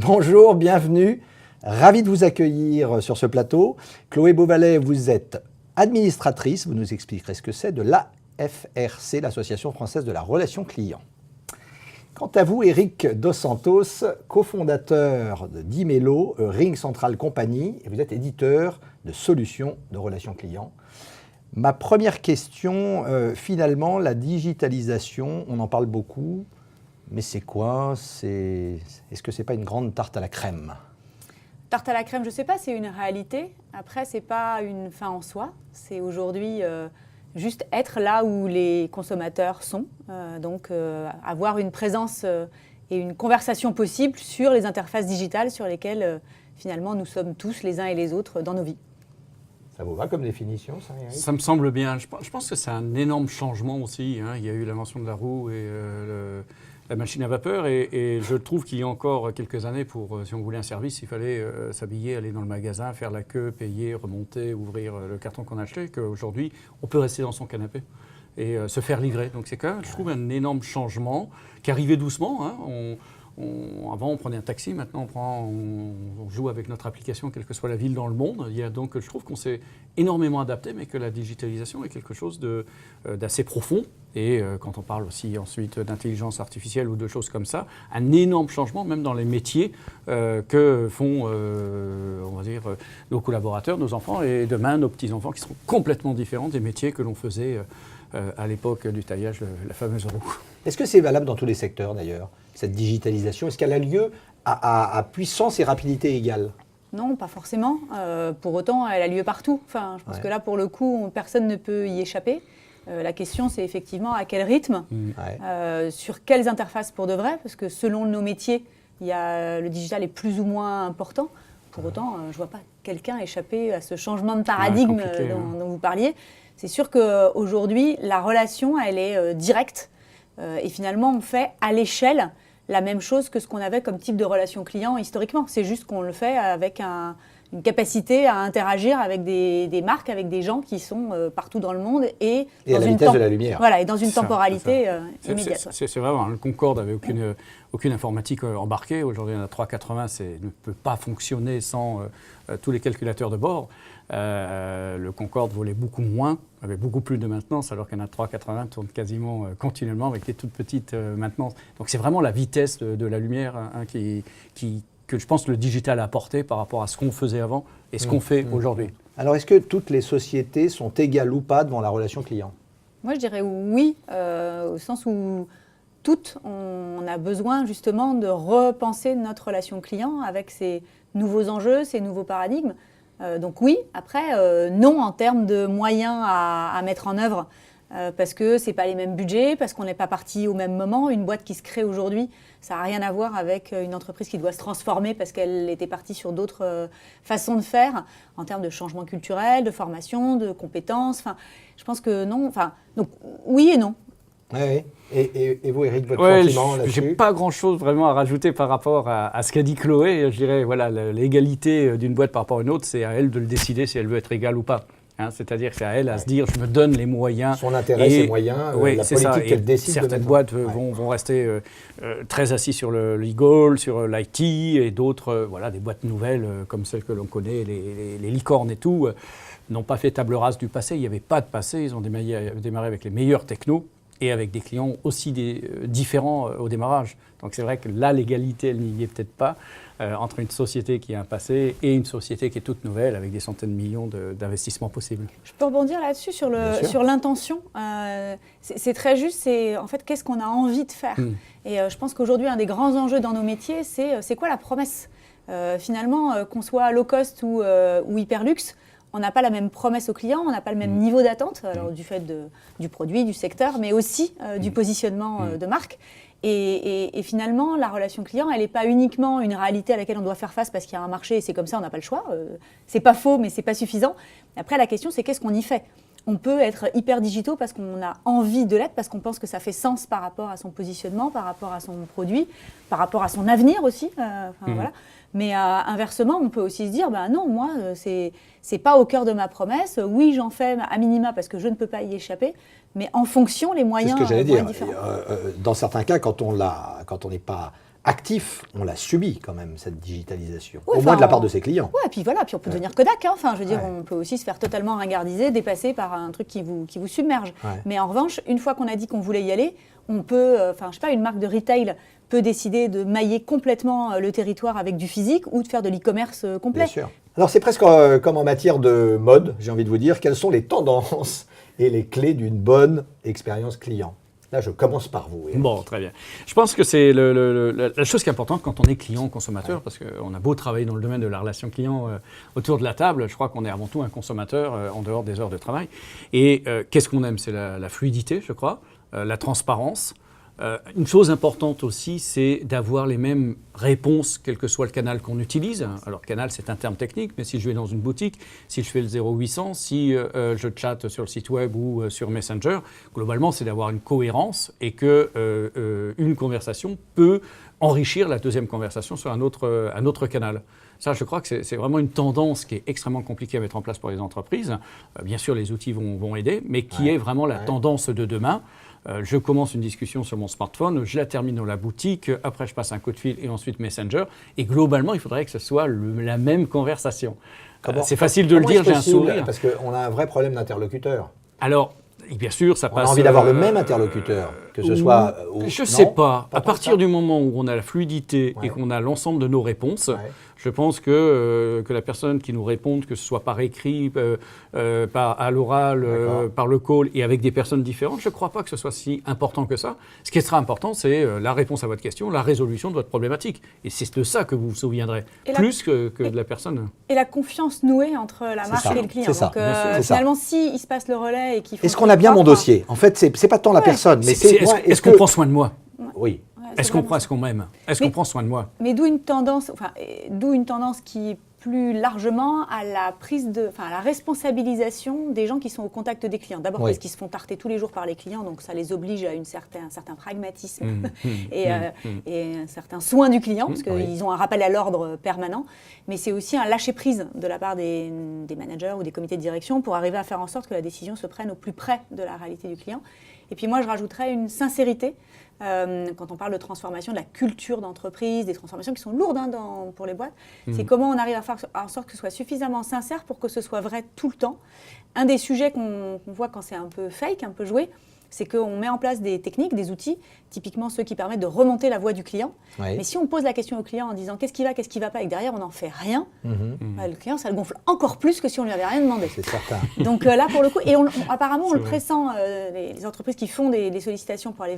Bonjour, bienvenue. Ravi de vous accueillir sur ce plateau. Chloé Beauvalet, vous êtes administratrice, vous nous expliquerez ce que c'est, de l'AFRC, l'Association française de la relation client. Quant à vous, Eric Dos Santos, cofondateur de Dimelo, Ring Central Company, et vous êtes éditeur de solutions de relations clients. Ma première question, finalement, la digitalisation, on en parle beaucoup, mais c'est quoi? Est-ce que ce n'est pas une grande tarte à la crème? Tarte à la crème, je ne sais pas, c'est une réalité. Après, ce n'est pas une fin en soi. C'est aujourd'hui juste être là où les consommateurs sont. Avoir une présence et une conversation possible sur les interfaces digitales sur lesquelles, finalement, nous sommes tous les uns et les autres dans nos vies. Ça vous va comme définition, ça, Eric? Ça me semble bien. Je pense que c'est un énorme changement aussi. Il y a eu l'invention de la roue et la machine à vapeur. Et je trouve qu'il y a encore quelques années, si on voulait un service, il fallait s'habiller, aller dans le magasin, faire la queue, payer, remonter, ouvrir le carton qu'on a acheté. Qu'aujourd'hui, on peut rester dans son canapé et se faire livrer. Donc c'est quand même, je trouve, un énorme changement qui arrivait doucement. Avant, on prenait un taxi, maintenant on joue avec notre application, quelle que soit la ville dans le monde. Donc je trouve qu'on s'est énormément adapté, mais que la digitalisation est quelque chose d'assez profond. Et quand on parle aussi ensuite d'intelligence artificielle ou de choses comme ça, un énorme changement même dans les métiers que font, on va dire, nos collaborateurs, nos enfants et demain nos petits-enfants qui seront complètement différents des métiers que l'on faisait à l'époque du taillage, la fameuse roue. Est-ce que c'est valable dans tous les secteurs d'ailleurs, cette digitalisation? Est-ce qu'elle a lieu à puissance et rapidité égales? Non, pas forcément. Pour autant, elle a lieu partout. Enfin, je pense que là, pour le coup, personne ne peut y échapper. La question, c'est effectivement à quel rythme, sur quelles interfaces pour de vrai, parce que selon nos métiers, le digital est plus ou moins important. Pour autant, je ne vois pas quelqu'un échapper à ce changement de paradigme dont vous parliez. C'est sûr qu'aujourd'hui, la relation, elle est directe. Et finalement, on fait à l'échelle la même chose que ce qu'on avait comme type de relation client historiquement. C'est juste qu'on le fait avec une capacité à interagir avec des marques, avec des gens qui sont partout dans le monde et à la vitesse de la lumière. Voilà, et dans une temporalité immédiate. C'est vraiment, le Concorde n'avait aucune informatique embarquée. Aujourd'hui, un A380 ne peut pas fonctionner sans tous les calculateurs de bord. Le Concorde volait beaucoup moins, avait beaucoup plus de maintenance, alors qu'un A380 tourne quasiment continuellement avec des toutes petites maintenances. Donc c'est vraiment la vitesse de la lumière que je pense que le digital a apporté par rapport à ce qu'on faisait avant et ce qu'on fait aujourd'hui. Alors est-ce que toutes les sociétés sont égales ou pas devant la relation client? Moi je dirais oui, au sens où toutes, on a besoin justement de repenser notre relation client avec ces nouveaux enjeux, ces nouveaux paradigmes. Donc oui, après, non en termes de moyens à mettre en œuvre, parce que ce n'est pas les mêmes budgets, parce qu'on n'est pas parti au même moment. Une boîte qui se crée aujourd'hui, ça n'a rien à voir avec une entreprise qui doit se transformer parce qu'elle était partie sur d'autres façons de faire, en termes de changement culturel, de formation, de compétences. Enfin, je pense que non. Donc oui et non. Oui. Et vous, Eric, votre sentiment là-dessus? Je n'ai pas grand-chose vraiment à rajouter par rapport à ce qu'a dit Chloé. Je dirais, voilà, l'égalité d'une boîte par rapport à une autre, c'est à elle de le décider si elle veut être égale ou pas. C'est-à-dire que c'est à elle à se dire, je me donne les moyens. Son intérêt, ses moyens, la politique qu'elle décide. Certaines boîtes vont rester très assis sur le legal, sur l'IT, et d'autres, des boîtes nouvelles comme celles que l'on connaît, les licornes et tout, n'ont pas fait table rase du passé. Il n'y avait pas de passé. Ils ont démarré avec les meilleurs technos et avec des clients aussi différents au démarrage. Donc c'est vrai que là, l'égalité, elle n'y est peut-être pas entre une société qui a un passé et une société qui est toute nouvelle avec des centaines de millions d'investissements possibles. Je peux rebondir là-dessus sur l'intention. C'est très juste, c'est en fait qu'est-ce qu'on a envie de faire. Et je pense qu'aujourd'hui, un des grands enjeux dans nos métiers, c'est quoi la promesse? Finalement, qu'on soit low cost ou hyper luxe, on n'a pas la même promesse au client, on n'a pas le même niveau d'attente, alors du fait du produit, du secteur, mais aussi du positionnement de marque. Et finalement, la relation client, elle n'est pas uniquement une réalité à laquelle on doit faire face parce qu'il y a un marché et c'est comme ça, on n'a pas le choix. C'est pas faux, mais c'est pas suffisant. Après, la question, c'est qu'est-ce qu'on y fait? On peut être hyper digitaux parce qu'on a envie de l'être, parce qu'on pense que ça fait sens par rapport à son positionnement, par rapport à son produit, par rapport à son avenir aussi. Voilà. Mais inversement, on peut aussi se dire, non, moi, c'est pas au cœur de ma promesse. Oui, j'en fais à minima parce que je ne peux pas y échapper, mais en fonction, les moyens c'est ce que j'allais dire. Différents. Dans certains cas, quand on n'est pas actif, on l'a subi quand même, cette digitalisation, Ouais, au moins de la part de ses clients. Ouais, et puis voilà, puis on peut devenir Kodak. Hein. Enfin, je veux dire, Ouais. on peut aussi se faire totalement ringardiser, dépasser par un truc qui vous submerge. Ouais. Mais en revanche, une fois qu'on a dit qu'on voulait y aller, on peut, je sais pas, une marque de retail peut décider de mailler complètement le territoire avec du physique ou de faire de l'e-commerce complet. Bien sûr. Alors c'est presque comme en matière de mode, j'ai envie de vous dire, quelles sont les tendances et les clés d'une bonne expérience client? Là, je commence par vous. Eric. Bon, très bien. Je pense que c'est la chose qui est importante quand on est client, consommateur, parce qu'on a beau travailler dans le domaine de la relation client autour de la table, je crois qu'on est avant tout un consommateur en dehors des heures de travail. Et qu'est-ce qu'on aime? C'est la fluidité, je crois, la transparence. Une chose importante aussi, c'est d'avoir les mêmes réponses, quel que soit le canal qu'on utilise. Alors, canal, c'est un terme technique, mais si je vais dans une boutique, si je fais le 0800, si je chatte sur le site web ou sur Messenger, globalement, c'est d'avoir une cohérence et qu'une conversation peut enrichir la deuxième conversation sur un autre canal. Ça, je crois que c'est vraiment une tendance qui est extrêmement compliquée à mettre en place pour les entreprises. Bien sûr, les outils vont aider, mais qui est vraiment la tendance de demain. Je commence une discussion sur mon smartphone, je la termine dans la boutique, après je passe un coup de fil et ensuite Messenger. Et globalement, il faudrait que ce soit la même conversation. C'est facile de le dire, j'ai un sourire. Parce qu'on a un vrai problème d'interlocuteur. Alors, bien sûr, ça passe... On a envie d'avoir le même interlocuteur, que ce soit... Je ne sais pas. À partir du moment où on a la fluidité et qu'on a l'ensemble de nos réponses, je pense que la personne qui nous répond, que ce soit par écrit, à l'oral, par le call et avec des personnes différentes, je ne crois pas que ce soit si important que ça. Ce qui sera important, c'est la réponse à votre question, la résolution de votre problématique. Et c'est de ça que vous vous souviendrez, plus que de la personne. Et la confiance nouée entre la marque et le client. C'est ça. Donc, finalement, s'il se passe le relais et qu'il faut... Est-ce qu'on a bien mon dossier? En fait, c'est pas tant la personne, mais c'est... Est-ce qu'on prend soin de moi? Oui. Est-ce qu'on m'aime? Est-ce qu'on prend soin de moi? Mais d'où une tendance qui plus largement à la à la responsabilisation des gens qui sont au contact des clients. D'abord parce qu'ils se font tarter tous les jours par les clients, donc ça les oblige à un certain pragmatisme et un certain soin du client, parce qu'ils ont un rappel à l'ordre permanent. Mais c'est aussi un lâcher-prise de la part des managers ou des comités de direction pour arriver à faire en sorte que la décision se prenne au plus près de la réalité du client. Et puis moi, je rajouterais une sincérité. Quand on parle de transformation, de la culture d'entreprise, des transformations qui sont lourdes pour les boîtes, c'est comment on arrive à faire en sorte que ce soit suffisamment sincère pour que ce soit vrai tout le temps. Un des sujets qu'on voit quand c'est un peu fake, un peu joué, c'est qu'on met en place des techniques, des outils, typiquement ceux qui permettent de remonter la voix du client. Mais si on pose la question au client en disant qu'est-ce qui va pas et que derrière on n'en fait rien, le client, ça le gonfle encore plus que si on lui avait rien demandé. C'est certain. Donc là, pour le coup, et apparemment on le pressent, les entreprises qui font des sollicitations pour aller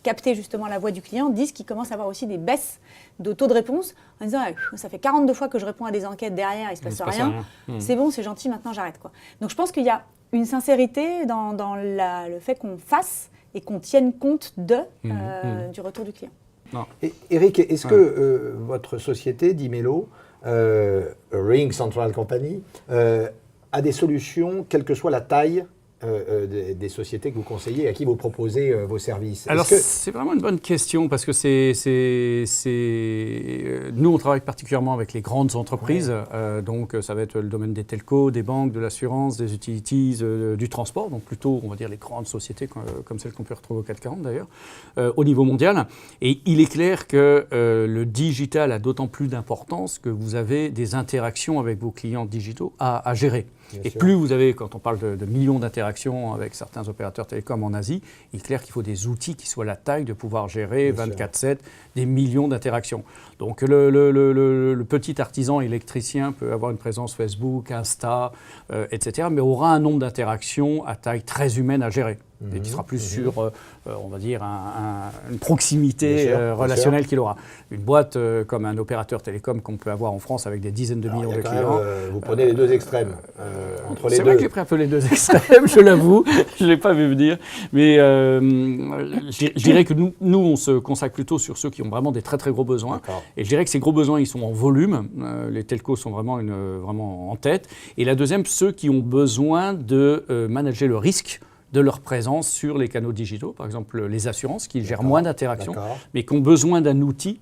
capter justement la voix du client disent qu'ils commencent à avoir aussi des baisses de taux de réponse en disant ça fait 42 fois que je réponds à des enquêtes derrière, il ne se passe rien. C'est bon, c'est gentil, maintenant j'arrête, quoi. Donc je pense qu'il y a une sincérité dans le fait qu'on fasse et qu'on tienne compte du retour du client. Et, Eric, est-ce que votre société, Dimelo, Ring Central Company, a des solutions, quelle que soit la taille des sociétés que vous conseillez et à qui vous proposez vos services? Alors, c'est vraiment une bonne question parce que nous, on travaille particulièrement avec les grandes entreprises. Donc, ça va être le domaine des telcos, des banques, de l'assurance, des utilities, du transport. Donc, plutôt, on va dire, les grandes sociétés comme celles qu'on peut retrouver au 440 d'ailleurs, au niveau mondial. Et il est clair que le digital a d'autant plus d'importance que vous avez des interactions avec vos clients digitaux à gérer. Et plus vous avez, quand on parle de millions d'interactions avec certains opérateurs télécoms en Asie, il est clair qu'il faut des outils qui soient la taille de pouvoir gérer 24/7 des millions d'interactions. Donc le petit artisan électricien peut avoir une présence Facebook, Insta, etc., mais aura un nombre d'interactions à taille très humaine à gérer. Et qui sera plus sur, on va dire, une proximité relationnelle qu'il aura. Une boîte comme un opérateur télécom qu'on peut avoir en France avec des dizaines de millions de clients. Vous prenez les deux extrêmes. Entre les c'est vrai que j'ai pris un peu les deux extrêmes, je l'avoue. Je ne l'ai pas vu venir. Mais je dirais que nous, on se consacre plutôt sur ceux qui ont vraiment des très très gros besoins. Et je dirais que ces gros besoins, ils sont en volume. Les telcos sont vraiment en tête. Et la deuxième, ceux qui ont besoin de manager le risque de leur présence sur les canaux digitaux, par exemple les assurances qui gèrent moins d'interactions, mais qui ont besoin d'un outil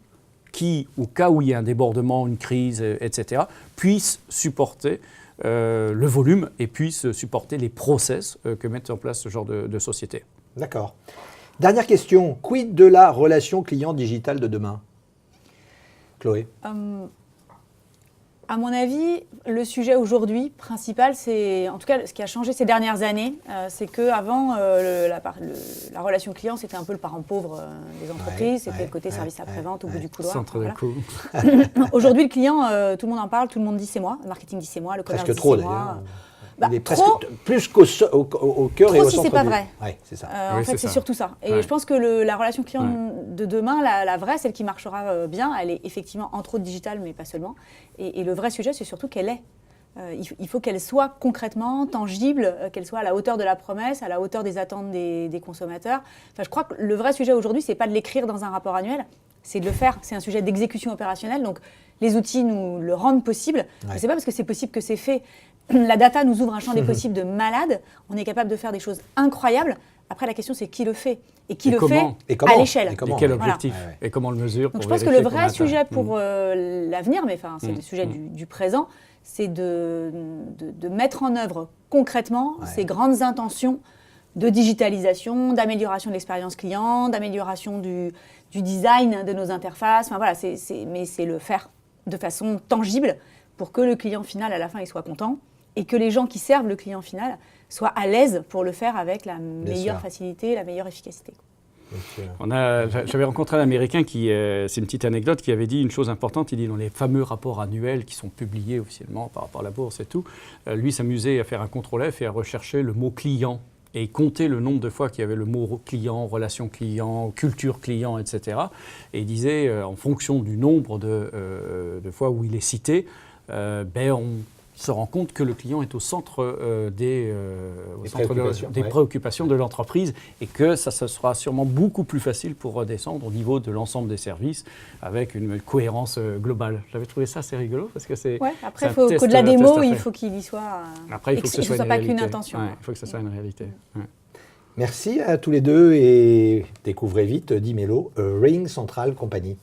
qui, au cas où il y a un débordement, une crise, etc., puisse supporter le volume et puisse supporter les process que mettent en place ce genre de société. D'accord. Dernière question, quid de la relation client digitale de demain? Chloé? À mon avis, le sujet aujourd'hui principal, c'est, en tout cas, ce qui a changé ces dernières années, c'est qu'avant, la relation client, c'était un peu le parent pauvre des entreprises, c'était le côté service après-vente au bout du couloir. Centre de coût. Aujourd'hui, le client, tout le monde en parle, tout le monde dit c'est moi, le marketing dit c'est moi, le commerce dit c'est moi. Presque trop, d'ailleurs. Il est trop, presque plus qu'au cœur et au si centre c'est pas du... vrai. Ouais, c'est ça. En fait, c'est surtout ça. Et je pense que la relation client de demain, la vraie, celle qui marchera bien, elle est effectivement entre autres digitale, mais pas seulement. Et le vrai sujet, c'est surtout qu'elle est. Il faut qu'elle soit concrètement tangible, qu'elle soit à la hauteur de la promesse, à la hauteur des attentes des consommateurs. Enfin, je crois que le vrai sujet aujourd'hui, c'est pas de l'écrire dans un rapport annuel, c'est de le faire. C'est un sujet d'exécution opérationnelle. Donc, les outils nous le rendent possible. Mais c'est pas parce que c'est possible que c'est fait. La data nous ouvre un champ des possibles de malade. On est capable de faire des choses incroyables. Après, la question, c'est qui le fait. Et qui le fait à l'échelle. Et quel objectif. Et comment on le mesure. Donc, je pense que le vrai sujet pour l'avenir, mais c'est le sujet du présent, c'est de mettre en œuvre concrètement ces grandes intentions de digitalisation, d'amélioration de l'expérience client, d'amélioration du design de nos interfaces. Enfin, voilà, mais c'est le faire de façon tangible pour que le client final, à la fin, il soit content et que les gens qui servent le client final soient à l'aise pour le faire avec la meilleure facilité, la meilleure efficacité. J'avais rencontré un Américain c'est une petite anecdote, qui avait dit une chose importante. Il dit dans les fameux rapports annuels qui sont publiés officiellement par rapport à la bourse et tout, lui s'amusait à faire un contrôle F et à rechercher le mot client et compter le nombre de fois qu'il y avait le mot client, relation client, culture client, etc. Et il disait, en fonction du nombre de fois où il est cité, on se rend compte que le client est au centre des préoccupations de l'entreprise et que ça sera sûrement beaucoup plus facile pour redescendre au niveau de l'ensemble des services avec une cohérence globale. J'avais trouvé ça assez rigolo parce que c'est... Ouais, après, qu'au-delà des mots, il faut qu'il y soit... Après, il faut que ce soit pas qu'une intention. Il faut que ce soit une réalité. Merci à tous les deux et découvrez vite Dimelo, Ring Central Company.